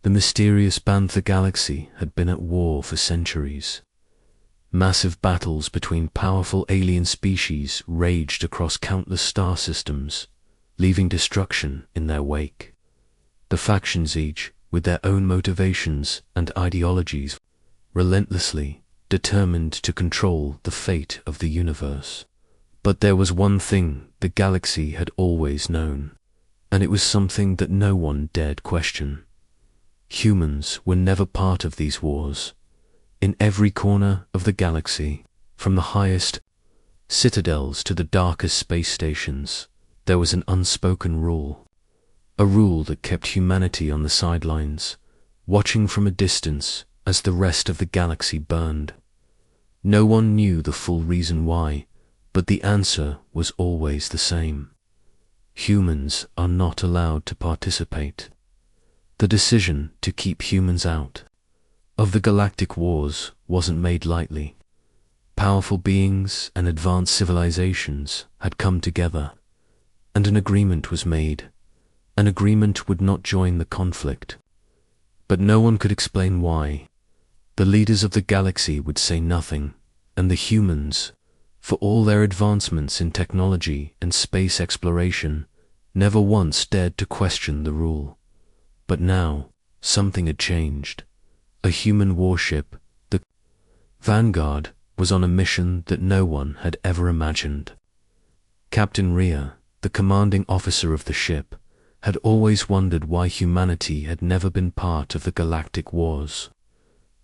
The mysterious Bantha galaxy had been at war for centuries. Massive battles between powerful alien species raged across countless star systems, leaving destruction in their wake. The factions, each with their own motivations and ideologies, relentlessly determined to control the fate of the universe. But there was one thing the galaxy had always known, and it was something that no one dared question. Humans were never part of these wars. In every corner of the galaxy, from the highest citadels to the darkest space stations, there was an unspoken rule. A rule that kept humanity on the sidelines, watching from a distance as the rest of the galaxy burned. No one knew the full reason why, but the answer was always the same. Humans are not allowed to participate. The decision to keep humans out of the galactic wars wasn't made lightly. Powerful beings and advanced civilizations had come together, and an agreement was made. An agreement would not join the conflict. But no one could explain why. The leaders of the galaxy would say nothing, and the humans, for all their advancements in technology and space exploration, never once dared to question the rule. But now, something had changed. A human warship, the Vanguard, was on a mission that no one had ever imagined. Captain Rhea, the commanding officer of the ship, had always wondered why humanity had never been part of the galactic wars.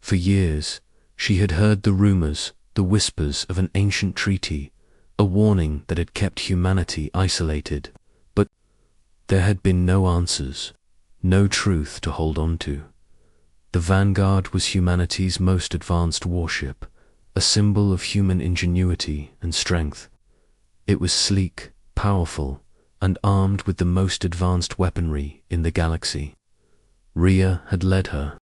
For years, she had heard the rumors, the whispers of an ancient treaty, a warning that had kept humanity isolated. But there had been no answers, no truth to hold on to. The Vanguard was humanity's most advanced warship, a symbol of human ingenuity and strength. It was sleek, powerful, and armed with the most advanced weaponry in the galaxy. Rhea had led her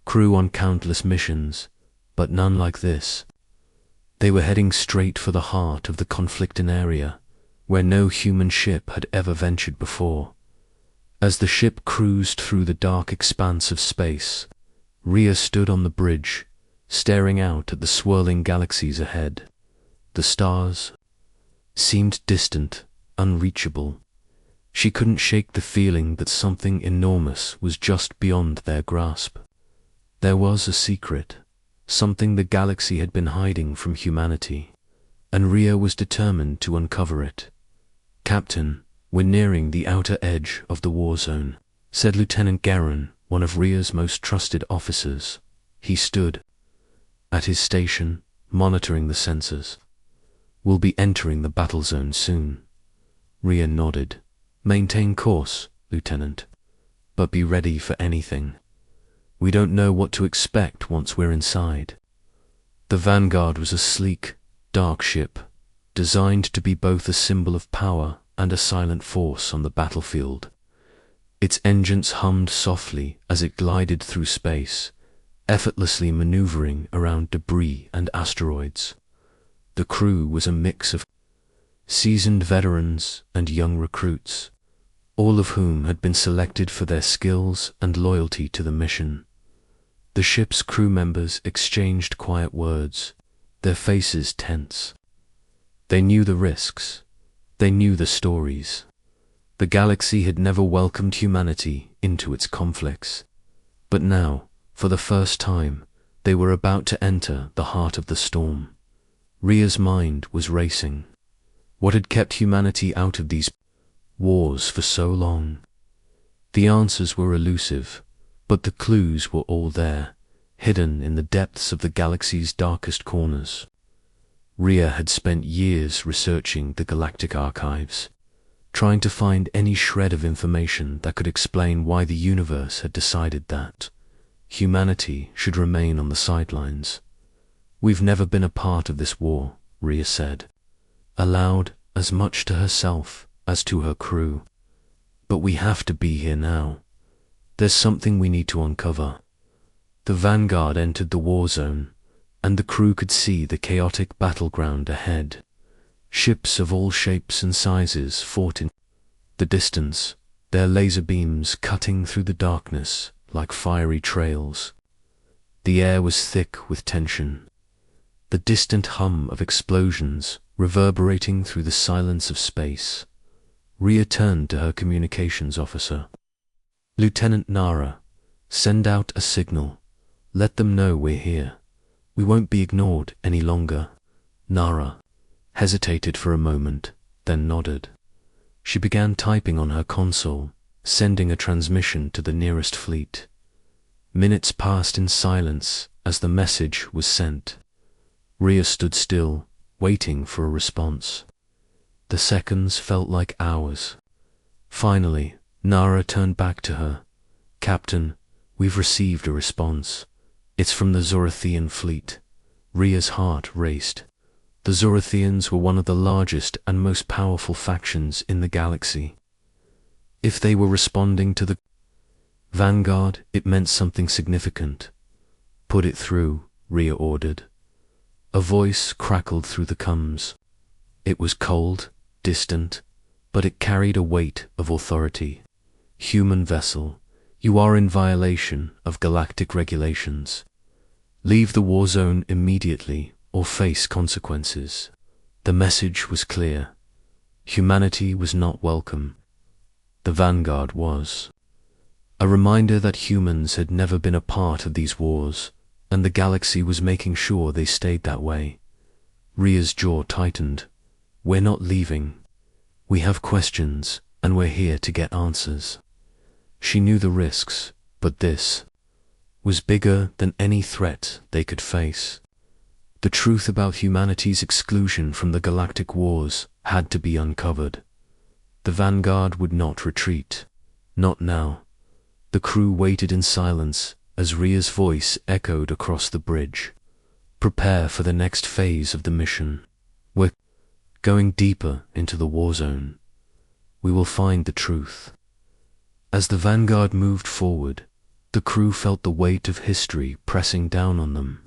crew on countless missions, but none like this. They were heading straight for the heart of the conflicting area, where no human ship had ever ventured before. As the ship cruised through the dark expanse of space, Rhea stood on the bridge, staring out at the swirling galaxies ahead. The stars seemed distant, unreachable. She couldn't shake the feeling that something enormous was just beyond their grasp. There was a secret, something the galaxy had been hiding from humanity, and Rhea was determined to uncover it. "Captain, we're nearing the outer edge of the war zone," said Lieutenant Garin, one of Rhea's most trusted officers. He stood at his station, monitoring the sensors. "We'll be entering the battle zone soon." Rhea nodded. "Maintain course, Lieutenant, but be ready for anything. We don't know what to expect once we're inside." The Vanguard was a sleek, dark ship, designed to be both a symbol of power and a silent force on the battlefield. Its engines hummed softly as it glided through space, effortlessly maneuvering around debris and asteroids. The crew was a mix of seasoned veterans and young recruits, all of whom had been selected for their skills and loyalty to the mission. The ship's crew members exchanged quiet words, their faces tense. They knew the risks. They knew the stories. The galaxy had never welcomed humanity into its conflicts. But now, for the first time, they were about to enter the heart of the storm. Rhea's mind was racing. What had kept humanity out of these wars for so long? The answers were elusive, but the clues were all there, hidden in the depths of the galaxy's darkest corners. Rhea had spent years researching the galactic archives, trying to find any shred of information that could explain why the universe had decided that humanity should remain on the sidelines. "We've never been a part of this war," Rhea said, aloud, as much to herself as to her crew. "But we have to be here now. There's something we need to uncover." The Vanguard entered the war zone, and the crew could see the chaotic battleground ahead. Ships of all shapes and sizes fought in the distance, their laser beams cutting through the darkness like fiery trails. The air was thick with tension, the distant hum of explosions reverberating through the silence of space. Rhea turned to her communications officer. "Lieutenant Nara, send out a signal. Let them know we're here. We won't be ignored any longer." Nara hesitated for a moment, then nodded. She began typing on her console, sending a transmission to the nearest fleet. Minutes passed in silence as the message was sent. Rhea stood still, waiting for a response. The seconds felt like hours. Finally, Nara turned back to her. "Captain, we've received a response. It's from the Zorathian fleet." Rhea's heart raced. The Zorathians were one of the largest and most powerful factions in the galaxy. If they were responding to the Vanguard, it meant something significant. "Put it through," Rhea ordered. A voice crackled through the comms. It was cold, distant, but it carried a weight of authority. "Human vessel, you are in violation of galactic regulations. Leave the war zone immediately or face consequences." The message was clear. Humanity was not welcome. The Vanguard was. A reminder that humans had never been a part of these wars, and the galaxy was making sure they stayed that way. Rhea's jaw tightened. "We're not leaving. We have questions, and we're here to get answers." She knew the risks, but this was bigger than any threat they could face. The truth about humanity's exclusion from the galactic wars had to be uncovered. The Vanguard would not retreat. Not now. The crew waited in silence as Rhea's voice echoed across the bridge. "Prepare for the next phase of the mission. We're going deeper into the war zone. We will find the truth." As the Vanguard moved forward, the crew felt the weight of history pressing down on them.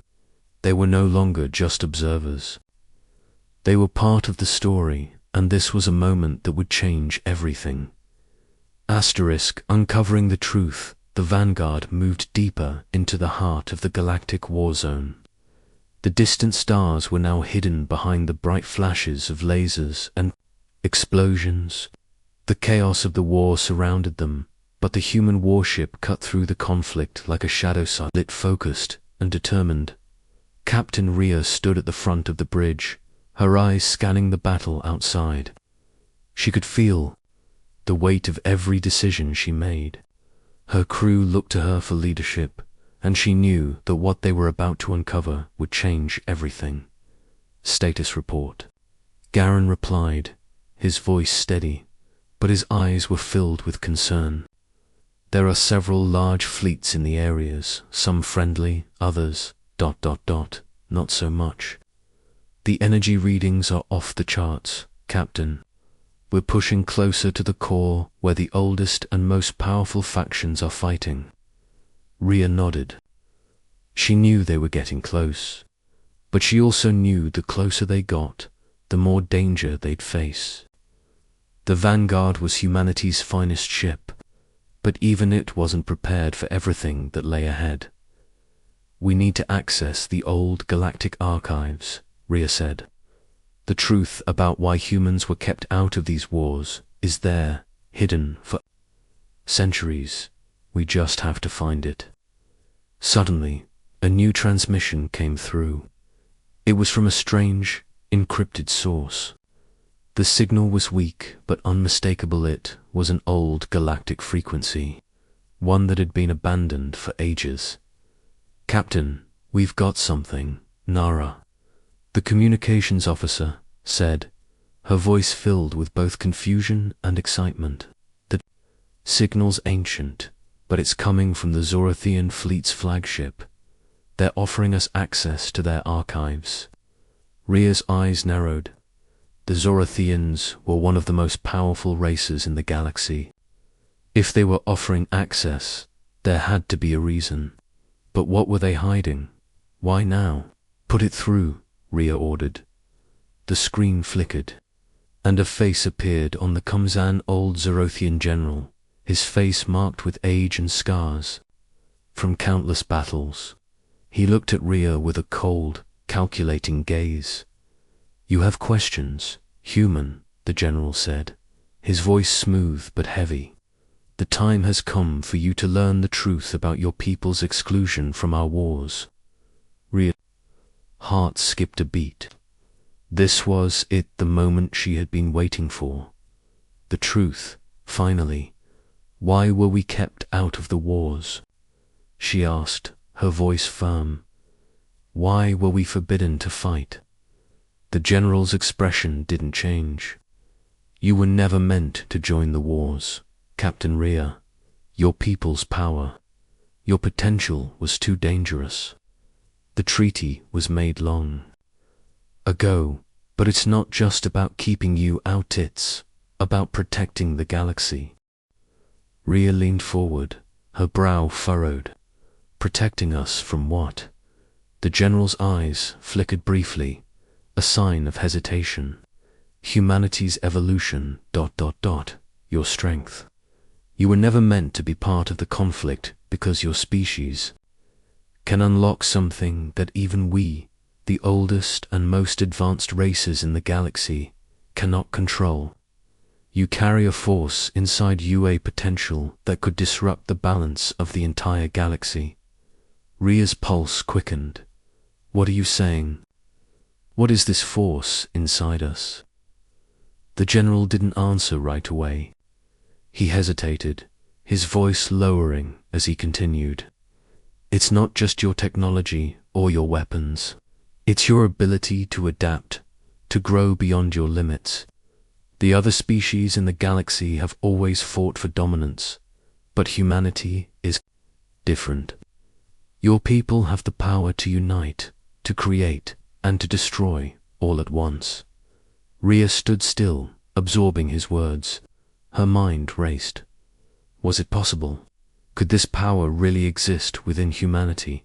They were no longer just observers. They were part of the story, and this was a moment that would change everything. Uncovering the truth, the Vanguard moved deeper into the heart of the galactic war zone. The distant stars were now hidden behind the bright flashes of lasers and explosions. The chaos of the war surrounded them, but the human warship cut through the conflict like a shadow lit, focused and determined. Captain Rhea stood at the front of the bridge, her eyes scanning the battle outside. She could feel the weight of every decision she made. Her crew looked to her for leadership, and she knew that what they were about to uncover would change everything. "Status report." Garen replied, his voice steady, but his eyes were filled with concern. "There are several large fleets in the areas, some friendly, others ... not so much. The energy readings are off the charts, Captain. We're pushing closer to the core where the oldest and most powerful factions are fighting." Rhea nodded. She knew they were getting close, but she also knew the closer they got, the more danger they'd face. The Vanguard was humanity's finest ship, but even it wasn't prepared for everything that lay ahead. "We need to access the old galactic archives," Rhea said. "The truth about why humans were kept out of these wars is there, hidden for centuries. We just have to find it." Suddenly, a new transmission came through. It was from a strange, encrypted source. The signal was weak but unmistakable. It was an old galactic frequency, one that had been abandoned for ages. "Captain, we've got something," Nara, the communications officer, said, her voice filled with both confusion and excitement. "The signal's ancient, but it's coming from the Zorathian fleet's flagship. They're offering us access to their archives." Rhea's eyes narrowed. The Zorathians were one of the most powerful races in the galaxy. If they were offering access, there had to be a reason. But what were they hiding? Why now? "Put it through," Rhea ordered. The screen flickered, and a face appeared on the comm. An old Zorothian general, his face marked with age and scars. from countless battles. He looked at Rhea with a cold, calculating gaze. You have questions, human, the general said, his voice smooth but heavy. The time has come for you to learn the truth about your people's exclusion from our wars. Rhea's heart skipped a beat. This was it, the moment she had been waiting for. The truth, finally. Why were we kept out of the wars? She asked, her voice firm. Why were we forbidden to fight? The general's expression didn't change. You were never meant to join the wars, Captain Rhea. Your people's power, your potential was too dangerous. The treaty was made long ago, but it's not just about keeping you out, it's about protecting the galaxy. Rhea leaned forward, her brow furrowed. Protecting us from what? The general's eyes flickered briefly, a sign of hesitation. Humanity's evolution, ... your strength. You were never meant to be part of the conflict because your species can unlock something that even we, the oldest and most advanced races in the galaxy, cannot control. You carry a force inside you, a potential that could disrupt the balance of the entire galaxy. Rhea's pulse quickened. What are you saying? What is this force inside us? The general didn't answer right away. He hesitated, his voice lowering as he continued. It's not just your technology or your weapons. It's your ability to adapt, to grow beyond your limits. The other species in the galaxy have always fought for dominance, but humanity is different. Your people have the power to unite, to create, and to destroy all at once. Rhea stood still, absorbing his words. Her mind raced. Was it possible? Could this power really exist within humanity?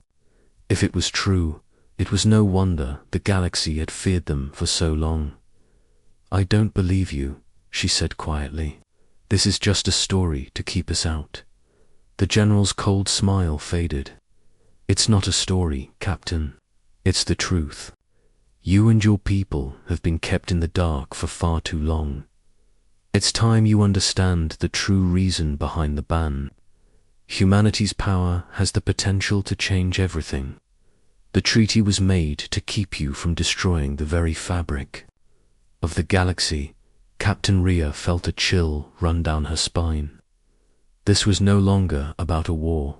If it was true, it was no wonder the galaxy had feared them for so long. I don't believe you, she said quietly. This is just a story to keep us out. The general's cold smile faded. It's not a story, Captain. It's the truth. You and your people have been kept in the dark for far too long. It's time you understand the true reason behind the ban. Humanity's power has the potential to change everything. The treaty was made to keep you from destroying the very fabric of the galaxy. Captain Rhea felt a chill run down her spine. This was no longer about a war.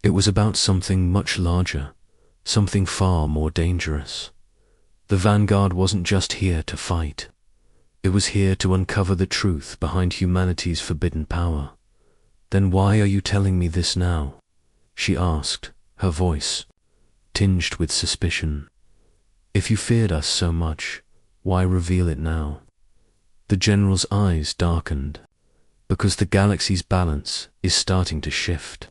It was about something much larger, something far more dangerous. The Vanguard wasn't just here to fight. It was here to uncover the truth behind humanity's forbidden power. Then why are you telling me this now? She asked, her voice tinged with suspicion. If you feared us so much, why reveal it now? The general's eyes darkened. Because the galaxy's balance is starting to shift.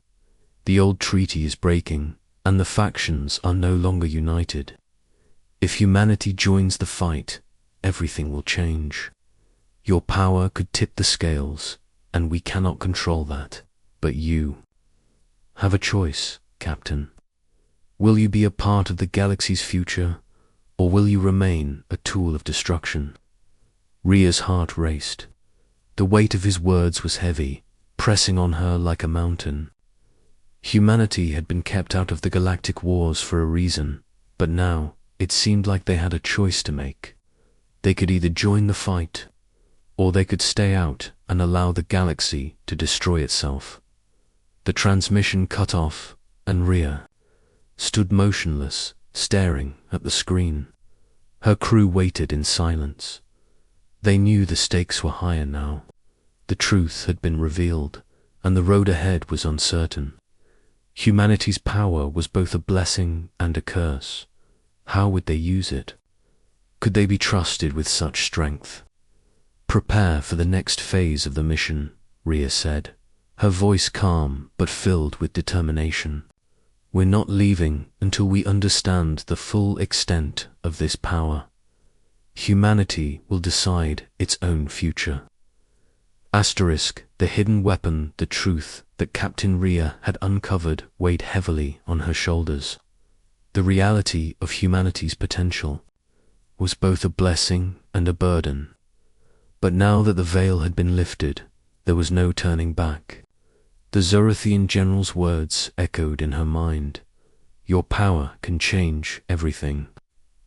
The old treaty is breaking, and the factions are no longer united. If humanity joins the fight, everything will change. Your power could tip the scales, and we cannot control that. But you have a choice, Captain. Will you be a part of the galaxy's future, or will you remain a tool of destruction? Rhea's heart raced. The weight of his words was heavy, pressing on her like a mountain. Humanity had been kept out of the galactic wars for a reason, but now it seemed like they had a choice to make. They could either join the fight, or they could stay out and allow the galaxy to destroy itself. The transmission cut off, and Rhea stood motionless, staring at the screen. Her crew waited in silence. They knew the stakes were higher now. The truth had been revealed, and the road ahead was uncertain. Humanity's power was both a blessing and a curse. How would they use it? Could they be trusted with such strength? Prepare for the next phase of the mission, Rhea said, her voice calm but filled with determination. We're not leaving until we understand the full extent of this power. Humanity will decide its own future. *, the hidden weapon the truth that Captain Rhea had uncovered weighed heavily on her shoulders. The reality of humanity's potential was both a blessing and a burden. But now that the veil had been lifted, there was no turning back. The Zorathian general's words echoed in her mind. Your power can change everything.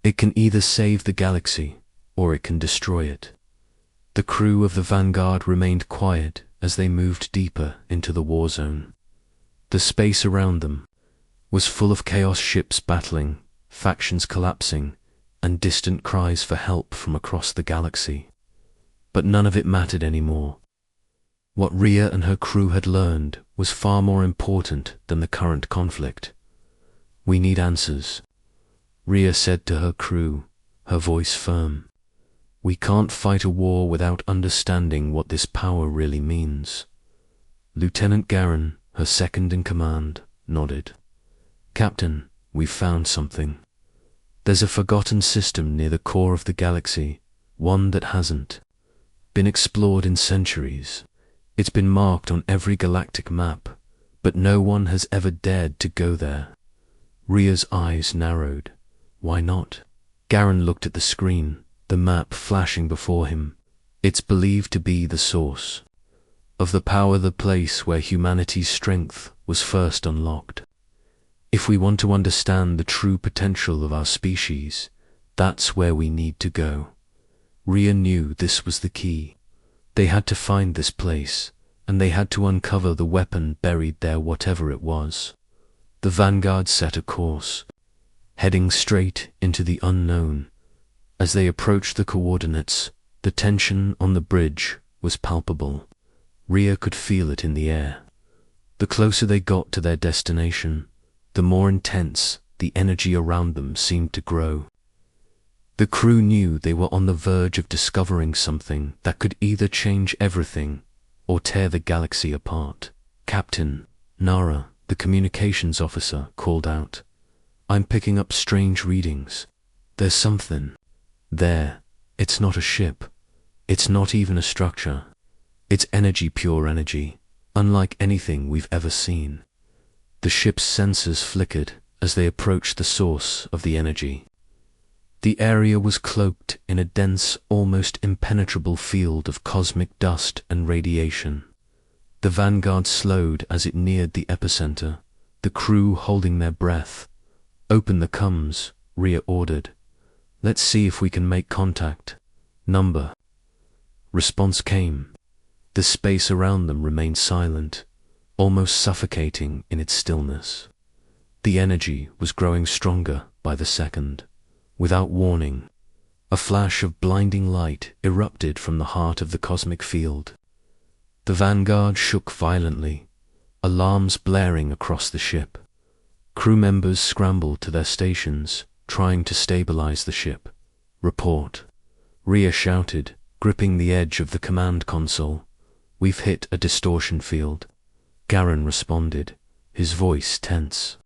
It can either save the galaxy, or it can destroy it. The crew of the Vanguard remained quiet as they moved deeper into the war zone. The space around them was full of chaos, ships battling, factions collapsing, and distant cries for help from across the galaxy. But none of it mattered anymore. What Rhea and her crew had learned was far more important than the current conflict. We need answers, Rhea said to her crew, her voice firm. We can't fight a war without understanding what this power really means. Lieutenant Garen, her second in command, nodded. Captain, we've found something. There's a forgotten system near the core of the galaxy, one that hasn't been explored in centuries. It's been marked on every galactic map, but no one has ever dared to go there. Rhea's eyes narrowed. Why not? Garen looked at the screen, the map flashing before him. It's believed to be the source of the power, the place where humanity's strength was first unlocked. If we want to understand the true potential of our species, that's where we need to go. Rhea knew this was the key. They had to find this place, and they had to uncover the weapon buried there, whatever it was. The Vanguard set a course, heading straight into the unknown. As they approached the coordinates, the tension on the bridge was palpable. Rhea could feel it in the air. The closer they got to their destination, the more intense the energy around them seemed to grow. The crew knew they were on the verge of discovering something that could either change everything or tear the galaxy apart. Captain, Nara, the communications officer, called out. I'm picking up strange readings. There's something there. It's not a ship. It's not even a structure. It's energy, pure energy, unlike anything we've ever seen. The ship's sensors flickered as they approached the source of the energy. The area was cloaked in a dense, almost impenetrable field of cosmic dust and radiation. The Vanguard slowed as it neared the epicenter, the crew holding their breath. Open the comms, Rhea ordered. Let's see if we can make contact. Number. Response came. The space around them remained silent, almost suffocating in its stillness. The energy was growing stronger by the second. Without warning, a flash of blinding light erupted from the heart of the cosmic field. The Vanguard shook violently, alarms blaring across the ship. Crew members scrambled to their stations, trying to stabilize the ship. Report. Rhea shouted, gripping the edge of the command console. We've hit a distortion field. Garen responded, his voice tense.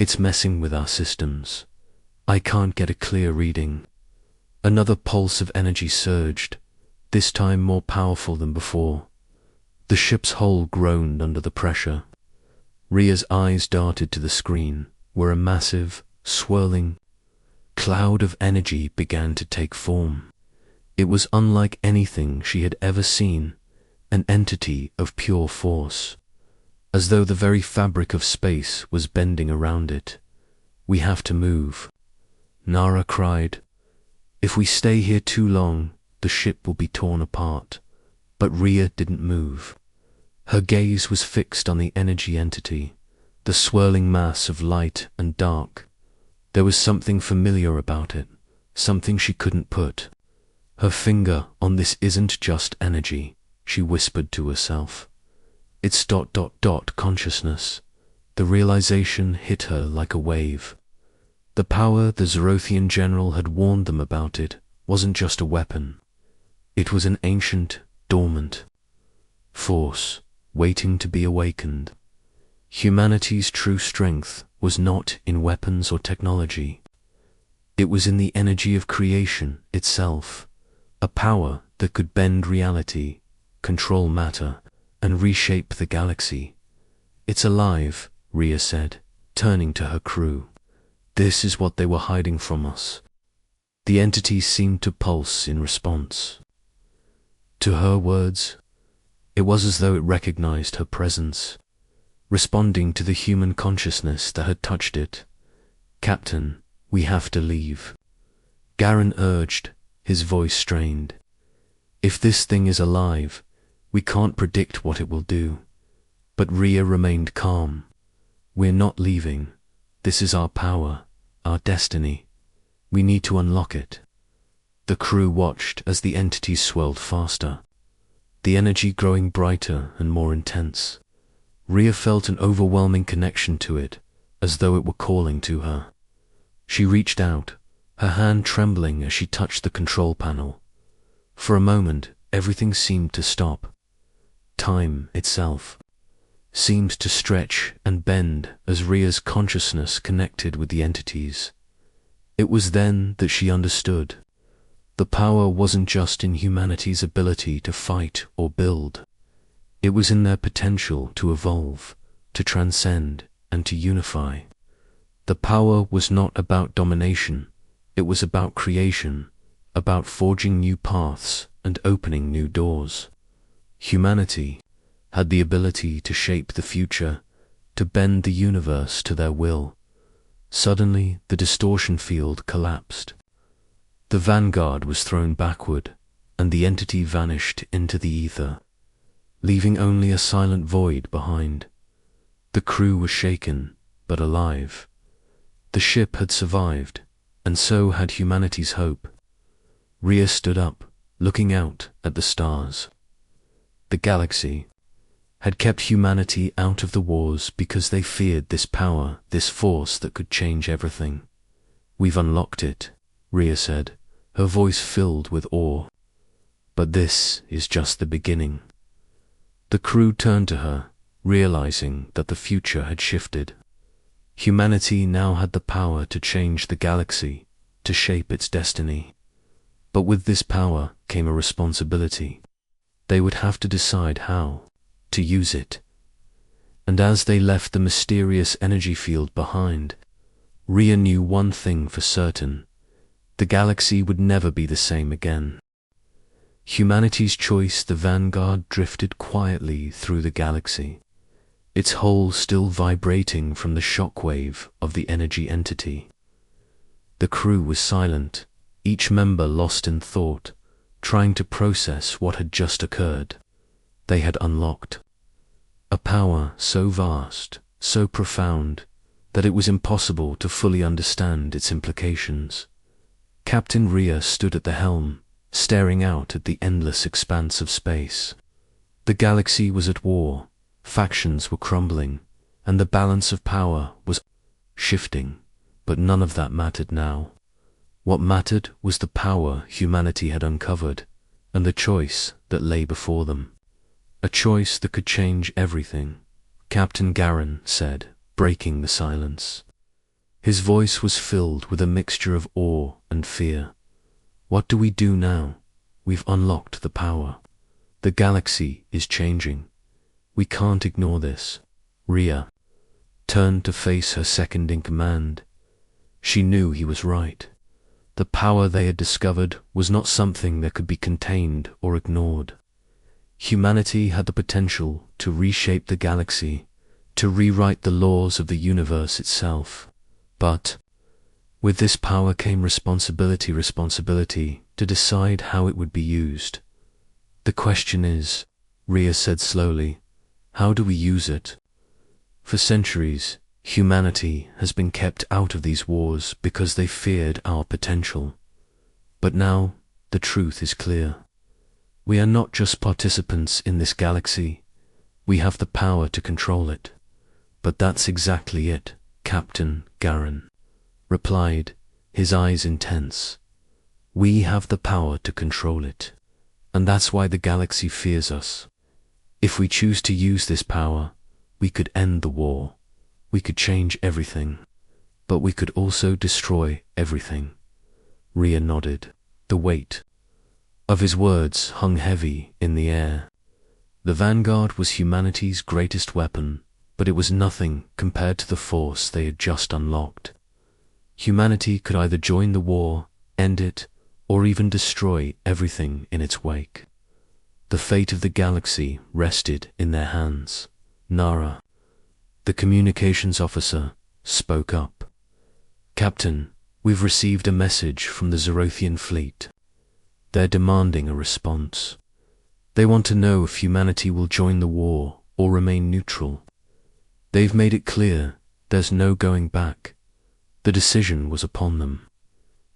It's messing with our systems. I can't get a clear reading. Another pulse of energy surged, this time more powerful than before. The ship's hull groaned under the pressure. Rhea's eyes darted to the screen, where a massive, swirling cloud of energy began to take form. It was unlike anything she had ever seen, an entity of pure force, as though the very fabric of space was bending around it. We have to move, Nara cried. If we stay here too long, the ship will be torn apart. But Rhea didn't move. Her gaze was fixed on the energy entity, the swirling mass of light and dark. There was something familiar about it, something she couldn't put her finger on. This isn't just energy, she whispered to herself. It's ... consciousness. The realization hit her like a wave. The power the Zorothian general had warned them about it wasn't just a weapon. It was an ancient, dormant force waiting to be awakened. Humanity's true strength was not in weapons or technology. It was in the energy of creation itself, a power that could bend reality, control matter, and reshape the galaxy It's alive, Rhea said, turning to her crew. This is what they were hiding from us. The entity seemed to pulse in response. To her words, it was as though it recognized her presence, responding to the human consciousness that had touched it. Captain, we have to leave. Garen urged, his voice strained. If this thing is alive, we can't predict what it will do. But Rhea remained calm. We're not leaving. This is our power, our destiny. We need to unlock it. The crew watched as the entity swelled faster, the energy growing brighter and more intense. Rhea felt an overwhelming connection to it, as though it were calling to her. She reached out, her hand trembling as she touched the control panel. For a moment, everything seemed to stop. Time itself seemed to stretch and bend as Rhea's consciousness connected with the entities. It was then that she understood. The power wasn't just in humanity's ability to fight or build. It was in their potential to evolve, to transcend, and to unify. The power was not about domination. It was about creation, about forging new paths and opening new doors. Humanity had the ability to shape the future, to bend the universe to their will. Suddenly, the distortion field collapsed. The vanguard was thrown backward, and the entity vanished into the ether, leaving only a silent void behind. The crew was shaken, but alive. The ship had survived, and so had humanity's hope. Rhea stood up, looking out at the stars. The galaxy had kept humanity out of the wars because they feared this power, this force that could change everything. We've unlocked it, Rhea said, her voice filled with awe. But this is just the beginning. The crew turned to her, realizing that the future had shifted. Humanity now had the power to change the galaxy, to shape its destiny. But with this power came a responsibility. They would have to decide how to use it. And as they left the mysterious energy field behind, Rhea knew one thing for certain. The galaxy would never be the same again. Humanity's choice, the vanguard, drifted quietly through the galaxy, its hull still vibrating from the shockwave of the energy entity. The crew was silent, each member lost in thought, trying to process what had just occurred. They had unlocked a power so vast, so profound, that it was impossible to fully understand its implications. Captain Rhea stood at the helm, staring out at the endless expanse of space. The galaxy was at war, factions were crumbling, and the balance of power was shifting, but none of that mattered now. What mattered was the power humanity had uncovered, and the choice that lay before them. A choice that could change everything, Captain Garen said, breaking the silence. His voice was filled with a mixture of awe and fear. What do we do now? We've unlocked the power. The galaxy is changing. We can't ignore this. Rhea turned to face her second-in-command. She knew he was right. The power they had discovered was not something that could be contained or ignored. Humanity had the potential to reshape the galaxy, to rewrite the laws of the universe itself. But with this power came responsibility to decide how it would be used. The question is, Rhea said slowly, how do we use it? For centuries, humanity has been kept out of these wars because they feared our potential. But now, the truth is clear. We are not just participants in this galaxy. We have the power to control it. But that's exactly it, Captain Garen replied, his eyes intense. We have the power to control it. And that's why the galaxy fears us. If we choose to use this power, we could end the war. We could change everything. But we could also destroy everything. Rhea nodded. The weight of his words hung heavy in the air. The vanguard was humanity's greatest weapon, but it was nothing compared to the force they had just unlocked. Humanity could either join the war, end it, or even destroy everything in its wake. The fate of the galaxy rested in their hands. Nara, the communications officer, spoke up. "Captain, we've received a message from the Zerothian fleet. They're demanding a response. They want to know if humanity will join the war or remain neutral. They've made it clear there's no going back. The decision was upon them."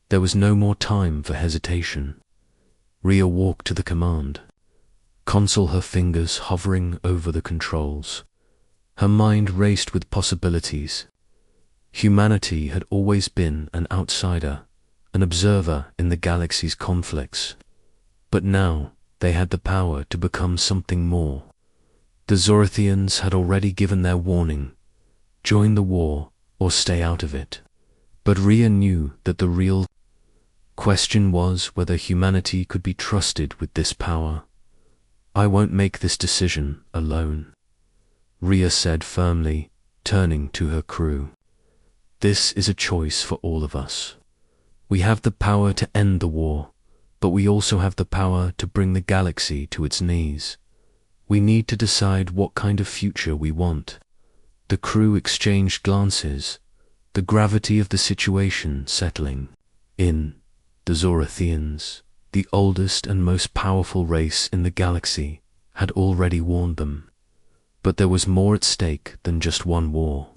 There was no more time for hesitation. Rhea walked to the command console, her fingers hovering over the controls. Her mind raced with possibilities. Humanity had always been an outsider, an observer in the galaxy's conflicts. But now they had the power to become something more. The Zorothians had already given their warning: join the war or stay out of it. But Rhea knew that the real question was whether humanity could be trusted with this power. "I won't make this decision alone," Rhea said firmly, turning to her crew. "This is a choice for all of us. We have the power to end the war, but we also have the power to bring the galaxy to its knees. We need to decide what kind of future we want." The crew exchanged glances, the gravity of the situation settling in. The Zorothians, the oldest and most powerful race in the galaxy, had already warned them. But there was more at stake than just one war.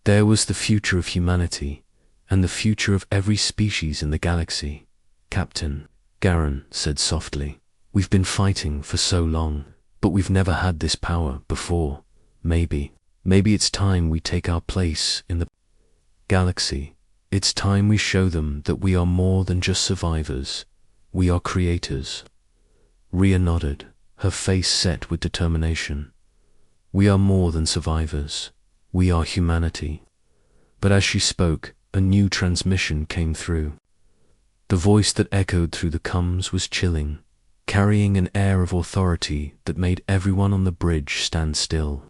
There was the future of humanity, and the future of every species in the galaxy. "Captain," Garen said softly, "we've been fighting for so long, but we've never had this power before. Maybe it's time we take our place in the galaxy. It's time we show them that we are more than just survivors. We are creators." Rhea nodded, her face set with determination. "We are more than survivors. We are humanity." But as she spoke, a new transmission came through. The voice that echoed through the comms was chilling, carrying an air of authority that made everyone on the bridge stand still.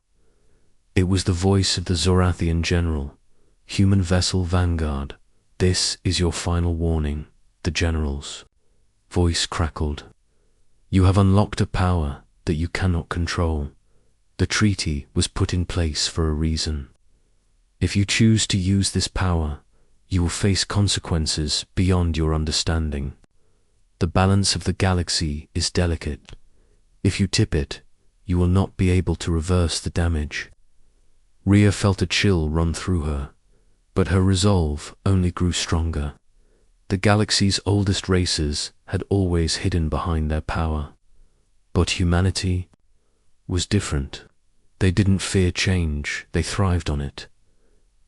It was the voice of the Zorathian general, Human Vessel Vanguard. "This is your final warning," the general's voice crackled. "You have unlocked a power that you cannot control. The treaty was put in place for a reason. If you choose to use this power, you will face consequences beyond your understanding. The balance of the galaxy is delicate. If you tip it, you will not be able to reverse the damage." Rhea felt a chill run through her, but her resolve only grew stronger. The galaxy's oldest races had always hidden behind their power. But humanity was different. They didn't fear change, they thrived on it.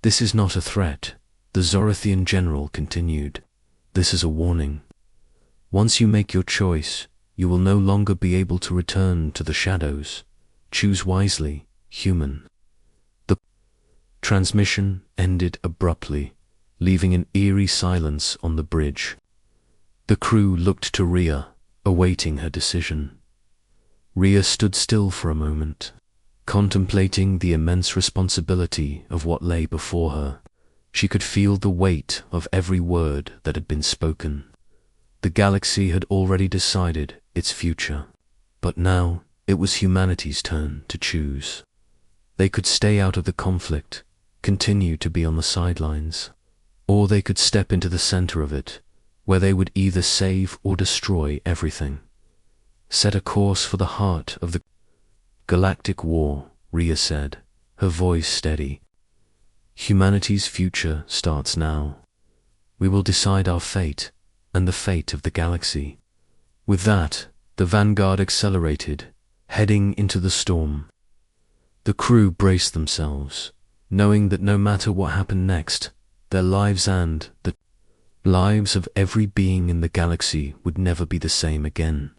"This is not a threat," the Zorothian general continued. "This is a warning. Once you make your choice, you will no longer be able to return to the shadows. Choose wisely, human." The transmission ended abruptly, leaving an eerie silence on the bridge. The crew looked to Rhea, awaiting her decision. Rhea stood still for a moment, contemplating the immense responsibility of what lay before her. She could feel the weight of every word that had been spoken. The galaxy had already decided its future, but now it was humanity's turn to choose. They could stay out of the conflict, continue to be on the sidelines, or they could step into the center of it, where they would either save or destroy everything. "Set a course for the heart of the Galactic War," Rhea said, her voice steady. "Humanity's future starts now. We will decide our fate and the fate of the galaxy." With that, the Vanguard accelerated, heading into the storm. The crew braced themselves, knowing that no matter what happened next, their lives and the lives of every being in the galaxy would never be the same again.